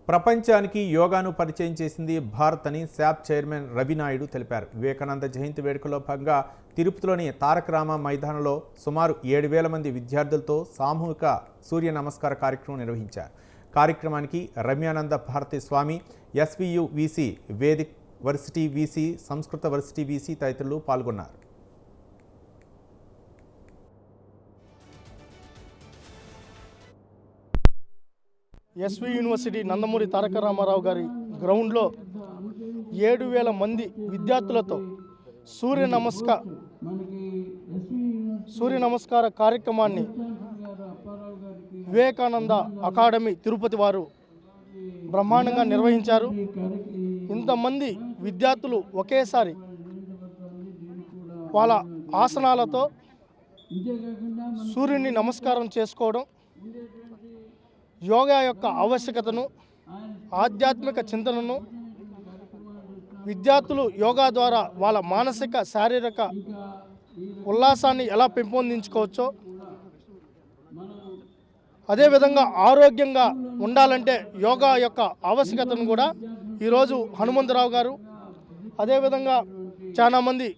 ప్రపంచానికి యోగాను పరిచయం చేసింది భారత్ అని శాప్ చైర్మన్ రవి నాయుడు తెలిపారు. వివేకానంద జయంతి వేడుకలో భాగంగా తిరుపతిలోని తారక రామ మైదానంలో సుమారు 7,000 మంది విద్యార్థులతో సామూహిక సూర్య నమస్కార కార్యక్రమం నిర్వహించారు. కార్యక్రమానికి Ramyananda Bharati Swami, SVU VC, vedic varsity VC, సంస్కృత వర్సిటీ వీసీ తదితరులు పాల్గొన్నారు. ఎస్వి యూనివర్సిటీ నందమూరి తారక రామారావు గారి గ్రౌండ్లో 7,000 మంది విద్యార్థులతో సూర్య నమస్కార కార్యక్రమాన్ని వివేకానంద అకాడమీ తిరుపతి వారు బ్రహ్మాండంగా నిర్వహించారు. ఇంతమంది విద్యార్థులు ఒకేసారి వాళ్ళ ఆసనాలతో సూర్యుని నమస్కారం చేసుకోవడం, యోగా యొక్క ఆవశ్యకతను, ఆధ్యాత్మిక చింతనను, విద్యార్థులు యోగా ద్వారా వాళ్ళ మానసిక శారీరక ఉల్లాసాన్ని ఎలా పెంపొందించుకోవచ్చో, అదేవిధంగా ఆరోగ్యంగా ఉండాలంటే యోగా యొక్క ఆవశ్యకతను కూడా ఈరోజు హనుమంతరావు గారు, అదేవిధంగా చాలామంది